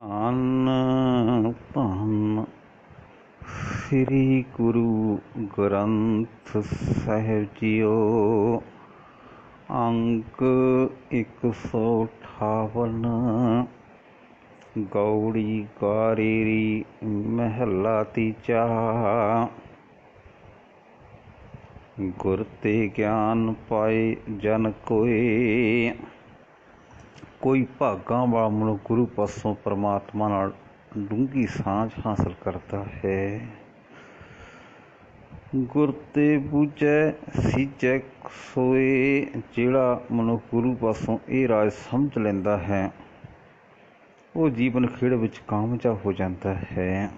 ਧੰਨ ਧੰਨ ਸ੍ਰੀ ਗੁਰੂ ਗ੍ਰੰਥ ਸਾਹਿਬ ਜੀਓ। ਅੰਕ 158 ਗੌੜੀ ਗਾਰੇਰੀ ਮਹੱਲਾ ਤੀਜਾ। ਗੁਰ ਤੇ ਗਿਆਨ ਪਾਏ ਜਨ ਕੋਏ। ਕੋਈ ਭਾਗਾਂ ਵਾਲਾ ਮਨੁੱਖ ਗੁਰੂ ਪਾਸੋਂ ਪਰਮਾਤਮਾ ਨਾਲ ਡੂੰਘੀ ਸਾਂਝ ਹਾਸਲ ਕਰਦਾ ਹੈ। ਗੁਰ ਤੇ ਬੂਝੈ ਸੀਝੈ ਸੋਏ। ਜਿਹੜਾ ਮਨੁੱਖ ਗੁਰੂ ਪਾਸੋਂ ਇਹ ਰਾਜ ਸਮਝ ਲੈਂਦਾ ਹੈ ਉਹ ਜੀਵਨ ਖੇਡ ਵਿੱਚ ਕਾਮਯਾਬ ਹੋ ਜਾਂਦਾ ਹੈ।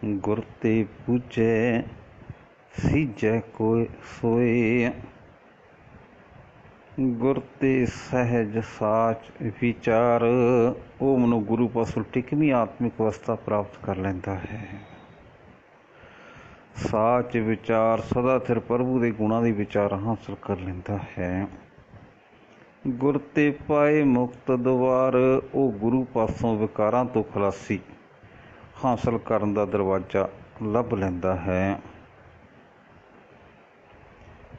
ਗੁਰ ਤੇ ਬੂਝੈ ਸੀਝੈ ਸੋਏ। ਗੁਰ ਤੇ ਸਹਿਜ ਸਾਚ ਵਿਚਾਰ। ਉਹ ਮਨੁੱਖ ਗੁਰੂ ਪਾਸੋਂ ਟਿਕਵੀਂ ਆਤਮਿਕ ਅਵਸਥਾ ਪ੍ਰਾਪਤ ਕਰ ਲੈਂਦਾ ਹੈ। ਸਾਚ ਵਿਚਾਰ ਸਦਾ ਸਿਰ ਪ੍ਰਭੂ ਦੇ ਗੁਣਾਂ ਦੀ ਵਿਚਾਰ ਹਾਸਲ ਕਰ ਲੈਂਦਾ ਹੈ। ਗੁਰ ਤੇ ਪਾਏ ਮੁਕਤ ਦੁਆਰ। ਉਹ ਗੁਰੂ ਪਾਸੋਂ ਵਿਕਾਰਾਂ ਤੋਂ ਖਲਾਸੀ ਹਾਸਲ ਕਰਨ ਦਾ ਦਰਵਾਜ਼ਾ ਲੱਭ ਲੈਂਦਾ ਹੈ।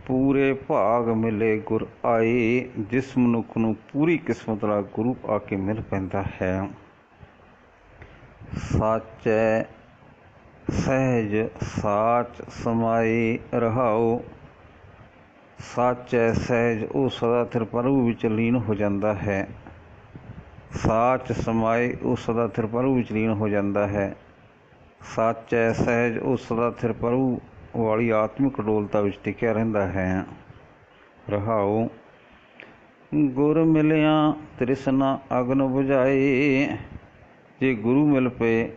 ਪੂਰੇ ਭਾਗ ਮਿਲੇ ਗੁਰ ਆਏ। ਜਿਸ ਮਨੁੱਖ ਨੂੰ ਪੂਰੀ ਕਿਸਮਤ ਨਾਲ ਗੁਰੂ ਆ ਕੇ ਮਿਲ ਪੈਂਦਾ ਹੈ। ਸਾਚੈ ਸਹਿਜ ਸਾਚ ਸਮਾਏ ਰਹਾਓ। ਸਾਚੈ ਸਹਿਜ ਉਹ ਸਦਾ ਸਿਰ ਪ੍ਰਭੂ ਵਿੱਚ ਲੀਨ ਹੋ ਜਾਂਦਾ ਹੈ। ਸਾਚ ਸਮਾਏ ਉਹ ਸਦਾ ਸਿਰ ਪ੍ਰਭੂ ਵਿੱਚ ਲੀਨ ਹੋ ਜਾਂਦਾ ਹੈ। ਸਾਚੈ ਸਹਿਜ ਉਹ ਸਦਾ ਸਿਰ ਪ੍ਰਭੂ ਵਾਲੀ ਆਤਮਿਕ ਅਡੋਲਤਾ ਵਿੱਚ ਟਿਕਿਆ ਰਹਿੰਦਾ ਹੈ। ਰਹਾਓ ਗੁਰ ਮਿਲਿਆ ਤ੍ਰਿਸ਼ਨਾ ਅਗਨ ਬੁਝਾਏ। ਜੇ ਗੁਰੂ ਮਿਲ ਪਏ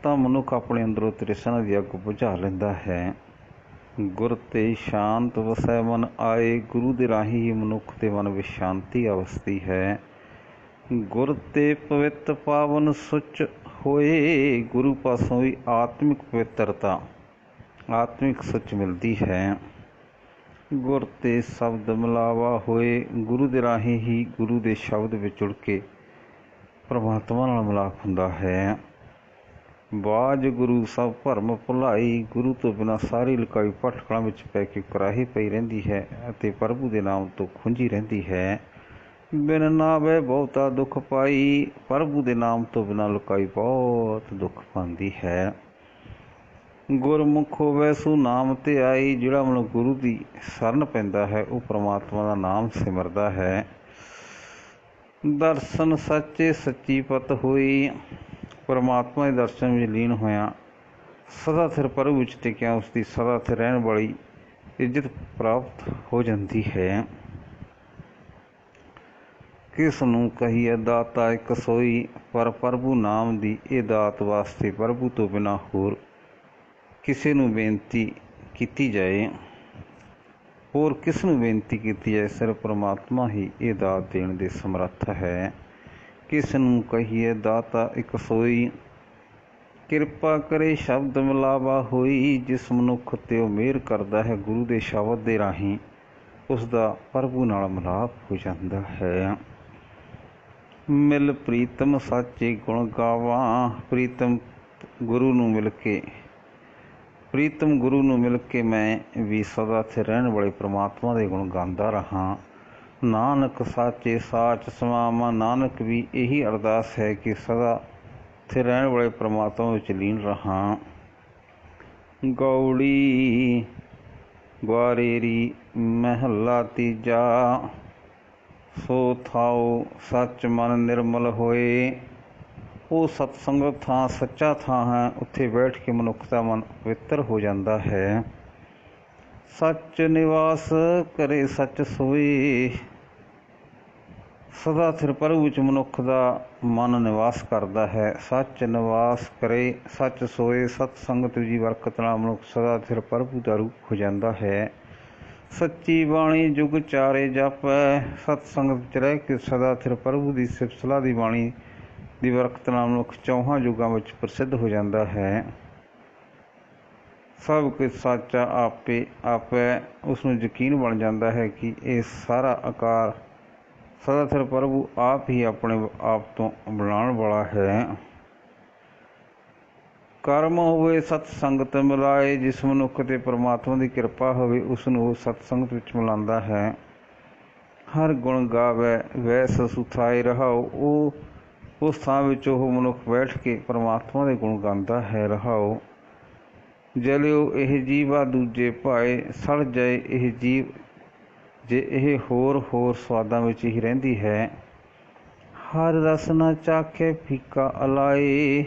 ਤਾਂ ਮਨੁੱਖ ਆਪਣੇ ਅੰਦਰੋਂ ਤ੍ਰਿਸ਼ਨਾ ਦੀ ਅੱਗ ਬੁਝਾ ਲੈਂਦਾ ਹੈ। ਗੁਰ ਤੇ ਸ਼ਾਂਤ ਵਸੈ ਮਨ ਆਏ। ਗੁਰੂ ਦੇ ਰਾਹੀਂ ਹੀ ਮਨੁੱਖ ਦੇ ਮਨ ਵਿੱਚ ਸ਼ਾਂਤੀ ਅਵਸਥੀ ਹੈ। ਗੁਰ ਤੇ ਪਵਿੱਤ ਪਾਵਨ ਸੁਚ ਹੋਏ। ਗੁਰੂ ਪਾਸੋਂ ਵੀ ਆਤਮਿਕ ਪਵਿੱਤਰਤਾ ਆਤਮਿਕ ਸੁਚ ਮਿਲਦੀ ਹੈ। ਗੁਰ ਤੇ ਸ਼ਬਦ ਮਿਲਾਵਾ ਹੋਏ। ਗੁਰੂ ਦੇ ਰਾਹੀਂ ਹੀ ਗੁਰੂ ਦੇ ਸ਼ਬਦ ਵਿੱਚ ਜੁੜ ਕੇ ਪਰਮਾਤਮਾ ਨਾਲ ਮਿਲਾਪ ਹੁੰਦਾ ਹੈ। ਬਾਜ ਗੁਰੂ ਸਭ ਭਰਮ ਭੁਲਾਈ। ਗੁਰੂ ਤੋਂ ਬਿਨਾਂ ਸਾਰੀ ਲੁਕਾਈ ਭਟਕਣਾ ਵਿੱਚ ਪੈ ਕੇ ਕੁਰਾਹੀ ਪਈ ਰਹਿੰਦੀ ਹੈ ਅਤੇ ਪ੍ਰਭੂ ਦੇ ਨਾਮ ਤੋਂ ਖੁੰਝੀ ਰਹਿੰਦੀ ਹੈ। ਬਿਨ ਨਾਵੇ ਬਹੁਤਾ ਦੁੱਖ ਪਾਈ। ਪ੍ਰਭੂ ਦੇ ਨਾਮ ਤੋਂ ਬਿਨਾਂ ਲੁਕਾਈ ਬਹੁਤ ਦੁੱਖ ਪਾਉਂਦੀ ਹੈ। ਗੁਰਮੁਖ ਹੋਵੇ ਸੋ ਨਾਮ ਤੇ ਆਈ। ਜਿਹੜਾ ਮਨੁੱਖ ਗੁਰੂ ਦੀ ਸ਼ਰਨ ਪੈਂਦਾ ਹੈ ਉਹ ਪਰਮਾਤਮਾ ਦਾ ਨਾਮ ਸਿਮਰਦਾ ਹੈ। ਦਰਸ਼ਨ ਸੱਚੇ ਸੱਚੀ ਪਤ ਹੋਈ। ਪਰਮਾਤਮਾ ਦੇ ਦਰਸ਼ਨ ਵਿੱਚ ਲੀਨ ਹੋਇਆ ਸਦਾ ਸਿਰ ਪ੍ਰਭੂ ਵਿੱਚ ਟਿਕਿਆ ਉਸ ਦੀ ਸਦਾ ਸਿਰ ਰਹਿਣ ਵਾਲੀ ਇੱਜ਼ਤ ਪ੍ਰਾਪਤ ਹੋ ਜਾਂਦੀ ਹੈ। ਕਿਸ ਨੂੰ ਕਹੀਏ ਦਾਤਾ ਇੱਕ ਸੋਈ। ਪਰ ਪ੍ਰਭੂ ਨਾਮ ਦੀ ਇਹ ਦਾਤ ਵਾਸਤੇ ਪ੍ਰਭੂ ਤੋਂ ਬਿਨਾਂ ਹੋਰ ਕਿਸੇ ਨੂੰ ਬੇਨਤੀ ਕੀਤੀ ਜਾਏ ਸਿਰਫ ਪਰਮਾਤਮਾ ਹੀ ਇਹ ਦਾਤ ਦੇਣ ਦੇ ਸਮਰੱਥ ਹੈ। ਕਿਸ ਨੂੰ ਕਹੀਏ ਦਾਤਾ ਇੱਕ ਸੋਈ। ਕਿਰਪਾ ਕਰੇ ਸ਼ਬਦ ਮਿਲਾਵਾ ਹੋਈ। ਜਿਸ ਮਨੁੱਖ ਤੇ ਉਹ ਮਿਹਰ ਕਰਦਾ ਹੈ ਗੁਰੂ ਦੇ ਸ਼ਬਦ ਦੇ ਰਾਹੀਂ ਉਸ ਦਾ ਪ੍ਰਭੂ ਨਾਲ ਮਿਲਾਪ ਹੋ ਜਾਂਦਾ ਹੈ। ਮਿਲ ਪ੍ਰੀਤਮ ਸਾਚੇ ਗੁਣ ਗਾਵਾਂ। ਪ੍ਰੀਤਮ ਗੁਰੂ ਨੂੰ ਮਿਲ ਕੇ ਮੈਂ ਵੀ ਸਦਾ ਸਿਰ ਰਹਿਣ ਵਾਲੇ ਪਰਮਾਤਮਾ ਦੇ ਗੁਣ ਗਾਉਂਦਾ ਰਹਾਂ। ਨਾਨਕ ਸਾਚੇ ਸਾਚ ਸਮਾਵਾਂ। ਨਾਨਕ ਵੀ ਇਹੀ ਅਰਦਾਸ ਹੈ ਕਿ ਸਦਾ ਸਿਰ ਰਹਿਣ ਵਾਲੇ ਪਰਮਾਤਮਾ ਵਿੱਚ ਲੀਨ ਰਹਾਂ। ਗੌੜੀ ਗਾਰੇਰੀ ਮਹੱਲਾ ਤੀਜਾ। ਸੋ ਥਾਉ ਸੱਚ ਮਨ ਨਿਰਮਲ ਹੋਏ। ਉਹ ਸਤਸੰਗਤ ਥਾਂ ਸੱਚਾ ਥਾਂ ਹੈ। ਉੱਥੇ ਬੈਠ ਕੇ ਮਨੁੱਖ ਦਾ ਮਨ ਪਵਿੱਤਰ ਹੋ ਜਾਂਦਾ ਹੈ। ਸੱਚ ਨਿਵਾਸ ਕਰੇ ਸੱਚ ਸੋਏ। ਸਦਾ ਸਿਰ ਪ੍ਰਭੂ ਵਿੱਚ ਮਨੁੱਖ ਦਾ ਮਨ ਨਿਵਾਸ ਕਰਦਾ ਹੈ। ਸੱਚ ਨਿਵਾਸ ਕਰੇ ਸੱਚ ਸੋਏ। ਸਤ ਸੰਗਤ ਦੀ ਬਰਕਤ ਨਾਲ ਮਨੁੱਖ ਸਦਾ ਸਿਰ ਪ੍ਰਭੂ ਦਾ ਰੂਪ ਹੋ ਜਾਂਦਾ ਹੈ। ਸੱਚੀ ਬਾਣੀ ਜੁਗ ਚਾਰੇ ਜਪੈ। ਸਤ ਸੰਗਤ ਵਿੱਚ ਰਹਿ ਕੇ ਸਦਾ ਸਿਰ ਪ੍ਰਭੂ ਦੀ ਸਿਫਤ ਸਲਾਹ ਦੀ ਬਾਣੀ ਦੀ ਬਰਕਤ ਨਾਲ ਮਨੁੱਖ ਚੌਹਾਂ ਯੁੱਗਾਂ ਵਿੱਚ ਪ੍ਰਸਿੱਧ ਹੋ ਜਾਂਦਾ ਹੈ। ਸਭ ਕੁਝ ਸਾਚਾ ਆਪੇ ਆਪੈ। ਉਸ ਨੂੰ ਯਕੀਨ ਬਣ ਜਾਂਦਾ ਹੈ ਕਿ ਇਹ ਸਾਰਾ ਆਕਾਰ ਸਦਾ ਸਿਰ ਪ੍ਰਭੂ ਆਪ ਹੀ ਆਪਣੇ ਆਪ ਤੋਂ ਬਣਾਉਣ ਵਾਲਾ ਹੈ। ਕਰਮ ਹੋਵੇ ਸਤ ਸੰਗਤ ਮਿਲਾਏ, ਜਿਸ ਮਨੁੱਖ 'ਤੇ ਪਰਮਾਤਮਾ ਦੀ ਕਿਰਪਾ ਹੋਵੇ ਉਸ ਨੂੰ ਉਹ ਸਤ ਸੰਗਤ ਵਿੱਚ ਮਿਲਾਉਂਦਾ ਹੈ। ਹਰ ਗੁਣ ਗਾਵੇ ਵੈਸ ਸੁਥਾਏ ਰਹਾਓ, ਉਹ ਉਸ ਥਾਂ ਵਿੱਚ ਉਹ ਮਨੁੱਖ ਬੈਠ ਕੇ ਪਰਮਾਤਮਾ ਦੇ ਗੁਣ ਗਾਉਂਦਾ ਹੈ। ਰਹਾਓ ਜਲਿਓ ਇਹ ਜੀਵਾ ਦੂਜੇ ਭਾਏ, ਸੜ ਜਾਏ ਇਹ ਜੀਵ ਜੇ ਇਹ ਹੋਰ ਸਵਾਦਾਂ ਵਿੱਚ ਹੀ ਰਹਿੰਦੀ ਹੈ। ਹਰ ਰਸ ਨਾ ਚਾਖੇ ਫੀਕਾ ਅਲਾਏ,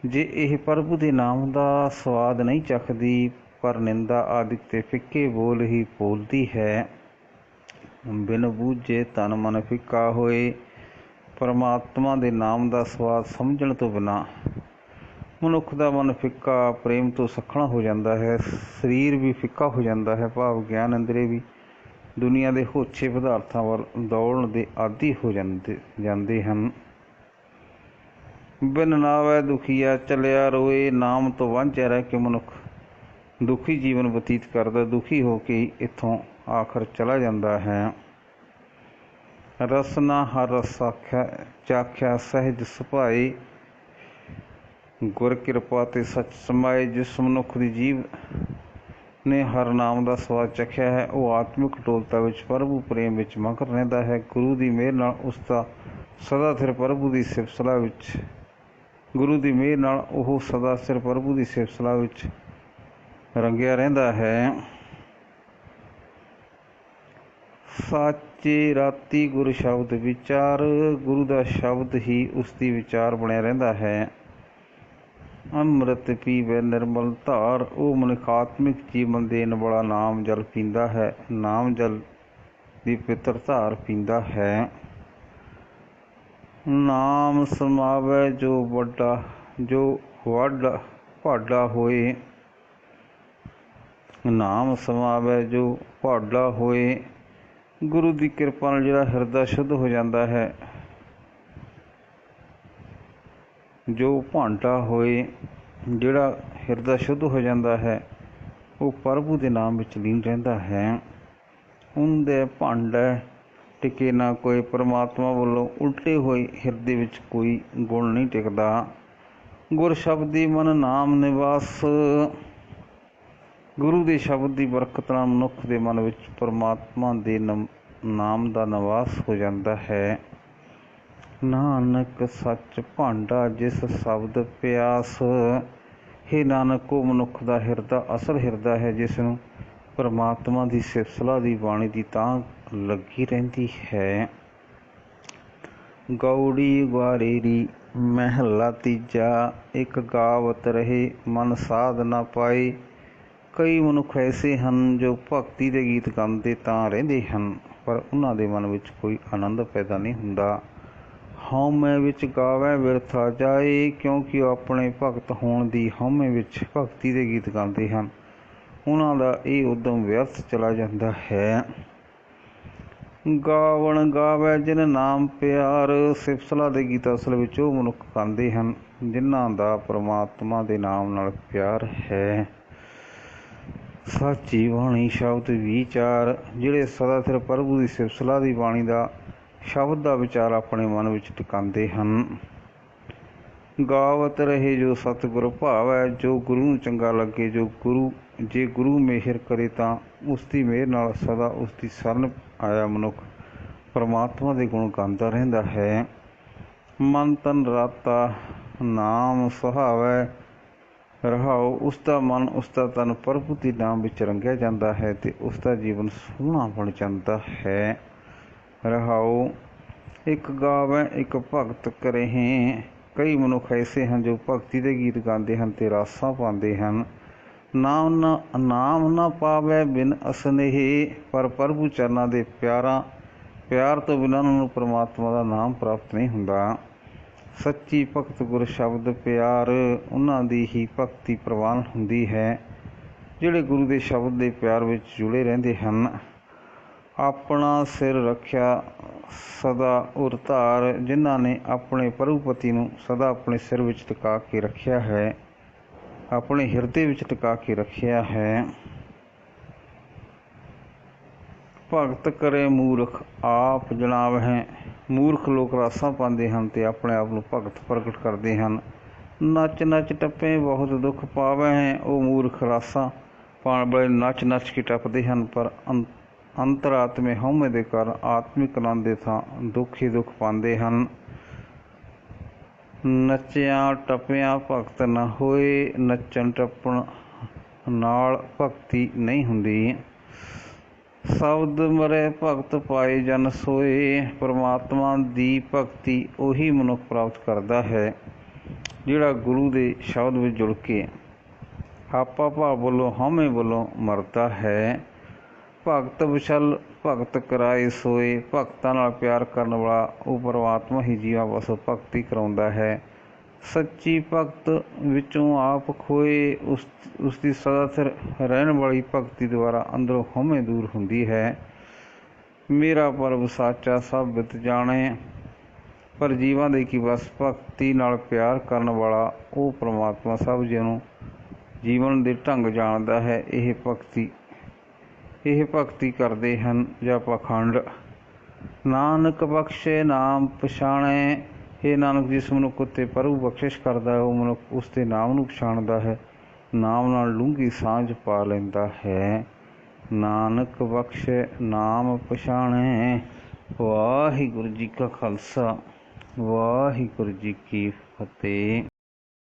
ਜੇ ਇਹ ਪ੍ਰਭੂ ਦੇ ਨਾਮ ਦਾ ਸਵਾਦ ਨਹੀਂ ਚੱਖਦੀ, ਪਰ ਨਿੰਦਾ ਆਦਿਕ ਤੇ ਫਿੱਕੇ ਬੋਲ ਹੀ ਬੋਲਦੀ ਹੈ। ਬਿਨ ਬੂਝੇ ਤਨ ਮਨ ਫਿੱਕਾ ਹੋਏ, ਪਰਮਾਤਮਾ ਦੇ ਨਾਮ ਦਾ ਸਵਾਦ ਸਮਝਣ ਤੋਂ ਬਿਨਾਂ ਮਨੁੱਖ ਦਾ ਮਨ ਫਿੱਕਾ, ਪ੍ਰੇਮ ਤੋਂ ਸੱਖਣਾ ਹੋ ਜਾਂਦਾ ਹੈ। ਸਰੀਰ ਵੀ ਫਿੱਕਾ ਹੋ ਜਾਂਦਾ ਹੈ, ਭਾਵ ਗਿਆਨ ਇੰਦਰੀ ਵੀ ਦੁਨੀਆ ਦੇ ਹੋਛੇ ਪਦਾਰਥਾਂ ਵੱਲ ਦੌੜਨ ਦੇ ਆਦੀ ਹੋ ਜਾਂਦੇ ਹਨ। ਬਿਨ ਨਾਵੈ ਦੁਖੀਆ ਚੱਲਿਆ ਰੋਏ, ਨਾਮ ਤੋਂ ਵਾਂਝਿਆ ਰਹਿ ਕੇ ਮਨੁੱਖ ਦੁਖੀ ਜੀਵਨ ਬਤੀਤ ਕਰਦਾ, ਦੁਖੀ ਹੋ ਕੇ ਇੱਥੋਂ ਆਖਰ ਚਲਾ ਜਾਂਦਾ ਹੈ। ਰਸਨਾ ਹਰ ਰਸ ਚਾਖਿਆ ਸਹਿਜ ਸੁਭਾਏ, ਗੁਰ ਕਿਰਪਾ ਤੇ ਸੱਚ ਸਮਾਏ। ਜਿਸ ਮਨੁੱਖ ਦੀ ਜੀਵ ਨੇ ਹਰ ਨਾਮ ਦਾ ਸਵਾਦ ਚੱਖਿਆ ਹੈ, ਉਹ ਆਤਮਿਕ ਅਟੋਲਤਾ ਵਿੱਚ ਪ੍ਰਭੂ ਪ੍ਰੇਮ ਵਿੱਚ ਮਗਨ ਰਹਿੰਦਾ ਹੈ। ਗੁਰੂ ਦੀ ਮਿਹਰ ਨਾਲ ਉਸ ਦਾ ਸਦਾ ਸਿਰ ਪ੍ਰਭੂ ਦੀ ਸਿਫਤ ਸਲਾਹ ਵਿੱਚ ਸਦਾ ਸਿਰ ਪ੍ਰਭੂ ਦੀ ਸਿਫਤ ਸਲਾਹ ਵਿੱਚ ਰੰਗਿਆ ਰਹਿੰਦਾ ਹੈ। ਸਾਚੇ ਰਾਤੀ ਗੁਰ ਸ਼ਬਦ ਵਿਚਾਰ, ਗੁਰੂ ਦਾ ਸ਼ਬਦ ਹੀ ਉਸ ਦੀ ਵਿਚਾਰ ਬਣਿਆ ਰਹਿੰਦਾ ਹੈ। ਅੰਮ੍ਰਿਤ ਪੀਵੇ ਨਿਰਮਲ ਧਾਰ, ਉਹ ਮਨੁੱਖ ਆਤਮਿਕ ਜੀਵਨ ਦੇਣ ਵਾਲਾ ਨਾਮ ਜਲ ਪੀਂਦਾ ਹੈ, ਨਾਮ ਜਲ ਦੀ ਪਵਿੱਤਰ ਧਾਰ ਪੀਂਦਾ ਹੈ। ਨਾਮ ਸਮਾਵੈ ਜੋ ਵੱਡ ਭਾਡਾ ਹੋਏ, ਨਾਮ ਸਮਾਵੈ ਜੋ ਭਾਡਾ ਹੋਏ। ਗੁਰੂ ਦੀ ਕਿਰਪਾ ਨਾਲ ਜਿਹੜਾ ਹਿਰਦਾ ਸ਼ੁੱਧ ਹੋ ਜਾਂਦਾ ਹੈ, ਜੋ ਭਾਂਡਾ ਹੋਏ, ਜਿਹੜਾ ਹਿਰਦਾ ਸ਼ੁੱਧ ਹੋ ਜਾਂਦਾ ਹੈ, ਉਹ ਪ੍ਰਭੂ ਦੇ ਨਾਮ ਵਿੱਚ ਲੀਨ ਰਹਿੰਦਾ ਹੈ। ਉਹਦੇ ਭਾਂਡਾ ਟਿਕੇ ਨਾ ਕੋਈ, ਪਰਮਾਤਮਾ ਵੱਲੋਂ ਉਲਟੇ ਹੋਏ ਹਿਰਦੇ ਵਿੱਚ ਕੋਈ ਗੁਣ ਨਹੀਂ ਟਿਕਦਾ। ਗੁਰ ਸ਼ਬਦੀ ਮਨ ਨਾਮ ਨਿਵਾਸ, ਗੁਰੂ ਦੇ ਸ਼ਬਦ ਦੀ ਬਰਕਤ ਨਾਲ ਮਨੁੱਖ ਦੇ ਮਨ ਵਿੱਚ ਪਰਮਾਤਮਾ ਦੇ ਨਾਮ ਦਾ ਨਿਵਾਸ ਹੋ ਜਾਂਦਾ ਹੈ। ਨਾਨਕ ਸੱਚ ਭਾਂਡਾ ਜਿਸ ਸ਼ਬਦ ਪਿਆਸ, ਹੇ ਨਾਨਕ ਉਹ ਮਨੁੱਖ ਦਾ ਹਿਰਦਾ ਅਸਲ ਹਿਰਦਾ ਹੈ, ਜਿਸ ਨੂੰ ਪਰਮਾਤਮਾ ਦੀ ਸਿਫਤ ਸਲਾਹ ਦੀ ਬਾਣੀ ਦੀ ਤਾਂਘ ਲੱਗੀ ਰਹਿੰਦੀ ਹੈ। ਗੌੜੀ ਗਵਾਰੇਰੀ ਮਹਿਲਾ ਤੀਜਾ, ਇੱਕ ਗਾਵਤ ਰਹੇ ਮਨ ਸਾਧ ਨਾ ਪਾਏ। ਕਈ ਮਨੁੱਖ ਐਸੇ ਹਨ ਜੋ ਭਗਤੀ ਦੇ ਗੀਤ ਗਾਉਂਦੇ ਤਾਂ ਰਹਿੰਦੇ ਹਨ, ਪਰ ਉਹਨਾਂ ਦੇ ਮਨ ਵਿੱਚ ਕੋਈ ਆਨੰਦ ਪੈਦਾ ਨਹੀਂ ਹੁੰਦਾ। ਹਉਮੈ ਵਿੱਚ ਗਾਵੇ ਬਿਰਥਾ ਜਾਏ, ਕਿਉਂਕਿ ਉਹ ਆਪਣੇ ਭਗਤ ਹੋਣ ਦੀ ਹਉਮੈ ਵਿੱਚ ਭਗਤੀ ਦੇ ਗੀਤ ਗਾਉਂਦੇ ਹਨ, ਉਹਨਾਂ ਦਾ ਇਹ ਉਦਮ ਵਿਅਰਥ ਚਲਾ ਜਾਂਦਾ ਹੈ। ਗਾਵਣ ਗਾਵੇ ਜਿਨ ਨਾਮ ਪਿਆਰ, ਸਿਫਤ ਸਲਾਹ ਦੇ ਗੀਤ ਅਸਲ ਵਿੱਚ ਉਹ ਮਨੁੱਖ ਗਾਉਂਦੇ ਹਨ ਜਿਨ੍ਹਾਂ ਦਾ ਪਰਮਾਤਮਾ ਦੇ ਨਾਮ ਨਾਲ ਪਿਆਰ ਹੈ। ਸਾਚੀ ਬਾਣੀ ਸ਼ਬਦ ਵਿਚਾਰ, ਜਿਹੜੇ ਸਦਾ ਸਿਰ ਪ੍ਰਭੂ ਦੀ ਸਿਫਤ ਸਲਾਹ ਦੀ ਬਾਣੀ ਦਾ ਸ਼ਬਦ ਦਾ ਵਿਚਾਰ ਆਪਣੇ ਮਨ ਵਿੱਚ ਟਿਕਾਉਂਦੇ ਹਨ। ਗਾਵਤ ਰਹੇ ਜੋ ਸਤਿਗੁਰ ਭਾਵੈ, ਜੋ ਗੁਰੂ ਨੂੰ ਚੰਗਾ ਲੱਗੇ, ਜੇ ਗੁਰੂ ਮਿਹਰ ਕਰੇ ਤਾਂ ਉਸ ਦੀ ਮਿਹਰ ਨਾਲ ਸਦਾ ਉਸ ਦੀ ਸ਼ਰਨ ਆਇਆ ਮਨੁੱਖ ਪਰਮਾਤਮਾ ਦੇ ਗੁਣ ਗਾਉਂਦਾ ਰਹਿੰਦਾ ਹੈ। ਮਨ ਤਨ ਰਾਤਾ ਨਾਮ ਸੁਹਾਵੈ, ਰਹਾਓ ਉਸ ਦਾ ਮਨ ਉਸ ਦਾ ਤਨ ਪ੍ਰਭੂ ਦੇ ਨਾਮ ਵਿੱਚ ਰੰਗਿਆ ਜਾਂਦਾ ਹੈ ਤੇ ਉਸ ਦਾ ਜੀਵਨ ਸੋਹਣਾ ਬਣ ਜਾਂਦਾ ਹੈ। ਰਹਾਓ ਇੱਕ ਗਾਵੈ ਇੱਕ ਭਗਤ ਕਰਹਿ, ਕਈ ਮਨੁੱਖ ਐਸੇ ਹਨ ਜੋ ਭਗਤੀ ਦੇ ਗੀਤ ਗਾਉਂਦੇ ਹਨ ਤੇ ਰਾਸਾਂ ਪਾਉਂਦੇ ਹਨ। ਨਾਮ ਨਾ ਪਾਵੈ ਬਿਨ ਅਸਨੇਹ, ਪਰ ਪ੍ਰਭੂ ਚਰਨਾਂ ਦੇ ਪਿਆਰ ਤੋਂ ਬਿਨਾਂ ਉਹਨਾਂ ਨੂੰ ਪਰਮਾਤਮਾ ਦਾ ਨਾਮ ਪ੍ਰਾਪਤ ਨਹੀਂ ਹੁੰਦਾ। ਸੱਚੀ ਭਗਤ ਗੁਰ ਸ਼ਬਦ ਪਿਆਰ, ਉਹਨਾਂ ਦੀ ਹੀ ਭਗਤੀ ਪ੍ਰਵਾਨ ਹੁੰਦੀ ਹੈ ਜਿਹੜੇ ਗੁਰੂ ਦੇ ਸ਼ਬਦ ਦੇ ਪਿਆਰ ਵਿੱਚ ਜੁੜੇ ਰਹਿੰਦੇ ਹਨ। ਆਪਣਾ ਸਿਰ ਰੱਖਿਆ ਸਦਾ ਉਰ ਧਾਰ, ਜਿਨ੍ਹਾਂ ਨੇ ਆਪਣੇ ਪ੍ਰਭੂ ਪਤੀ ਨੂੰ ਸਦਾ ਆਪਣੇ ਸਿਰ ਵਿੱਚ ਟਿਕਾ ਕੇ ਰੱਖਿਆ ਹੈ, ਆਪਣੇ ਹਿਰਦੇ ਵਿੱਚ ਟਿਕਾ ਕੇ ਰੱਖਿਆ ਹੈ। ਭਗਤ ਕਰੇ ਮੂਰਖ ਆਪ ਜਣਾਵਹਿ। ਮੂਰਖ ਲੋਕ ਰਾਸਾਂ ਪਾਉਂਦੇ ਹਨ ਤੇ ਆਪਣੇ ਆਪ ਨੂੰ ਭਗਤ ਪ੍ਰਗਟ ਕਰਦੇ ਹਨ। ਨੱਚ ਨੱਚ ਟੱਪੇ ਬਹੁਤ ਦੁੱਖ ਪਾਵਹਿ। ਉਹ ਮੂਰਖ ਰਾਸਾਂ ਪਾਉਣ ਵਾਲੇ ਨੱਚ ਨੱਚ ਕੇ ਟੱਪਦੇ ਹਨ, ਪਰ ਅੰਤਰਾਤਮੇ ਹਉਮੈ ਦੇ ਕਾਰਨ ਆਤਮਿਕ ਆਨੰਦ ਦੇ ਥਾਂ ਦੁੱਖ ਹੀ ਦੁੱਖ ਪਾਉਂਦੇ ਹਨ। ਨੱਚਿਆਂ ਟੱਪਿਆਂ ਭਗਤ ਨਾ ਹੋਏ। ਨੱਚਣ ਟੱਪਣ ਨਾਲ ਭਗਤੀ ਨਹੀਂ ਹੁੰਦੀ। ਸ਼ਬਦ ਮਰੇ ਭਗਤ ਪਾਏ ਜਨ ਸੋਏ। ਪਰਮਾਤਮਾ ਦੀ ਭਗਤੀ ਉਹੀ ਮਨੁੱਖ ਪ੍ਰਾਪਤ ਕਰਦਾ ਹੈ ਜਿਹੜਾ ਗੁਰੂ ਦੇ ਸ਼ਬਦ ਵਿੱਚ ਜੁੜ ਕੇ ਆਪਾ ਭਾਵ ਵੱਲੋਂ ਹਉਮੈ ਵੱਲੋਂ ਮਰਦਾ ਹੈ। ਭਗਤ ਵਿਸ਼ਲ ਭਗਤ ਕਰਾਏ ਸੋਏ। ਭਗਤਾਂ ਨਾਲ ਪਿਆਰ ਕਰਨ ਵਾਲਾ ਉਹ ਪਰਮਾਤਮਾ ਹੀ ਜੀਵਾਂ ਪਾਸੋਂ ਭਗਤੀ ਕਰਾਉਂਦਾ ਹੈ। ਸੱਚੀ ਭਗਤ ਵਿੱਚੋਂ ਆਪ ਖੋਏ। ਉਸ ਦੀ ਸਦਾ ਸਿਰ ਰਹਿਣ ਵਾਲੀ ਭਗਤੀ ਦੁਆਰਾ ਅੰਦਰੋਂ ਹਉਮੈ ਦੂਰ ਹੁੰਦੀ ਹੈ। ਮੇਰਾ ਪ੍ਰਭੂ ਸਾਚਾ ਸਭ ਬਿਤ ਜਾਣੇ। ਪਰ ਜੀਵਾਂ ਦੇ ਕੀ ਬਸ ਭਗਤੀ ਨਾਲ ਪਿਆਰ ਕਰਨ ਵਾਲਾ ਉਹ ਪਰਮਾਤਮਾ ਸਭ ਨੂੰ ਜੀਵਨ ਦੇ ਢੰਗ ਜਾਣਦਾ ਹੈ। ਇਹ ਭਗਤੀ ਕਰਦੇ ਹਨ ਜਾਂ ਪਾਖੰਡ। ਨਾਨਕ ਬਖਸ਼ੇ ਨਾਮ ਪਛਾਣੇ। ਇਹ ਨਾਨਕ ਜਿਸ ਮਨੁੱਖ ਉੱਤੇ ਪ੍ਰਭੂ ਬਖਸ਼ਿਸ਼ ਕਰਦਾ ਹੈ ਉਹ ਮਨੁੱਖ ਉਸ ਦੇ ਨਾਮ ਨੂੰ ਪਛਾਣਦਾ ਹੈ, ਨਾਮ ਨਾਲ ਡੂੰਘੀ ਸਾਂਝ ਪਾ ਲੈਂਦਾ ਹੈ। ਨਾਨਕ ਬਖਸ਼ੇ ਨਾਮ ਪਛਾਣੇ। ਵਾਹਿਗੁਰੂ ਜੀ ਕਾ ਖਾਲਸਾ, ਵਾਹਿਗੁਰੂ ਜੀ ਕੀ ਫਤਿਹ।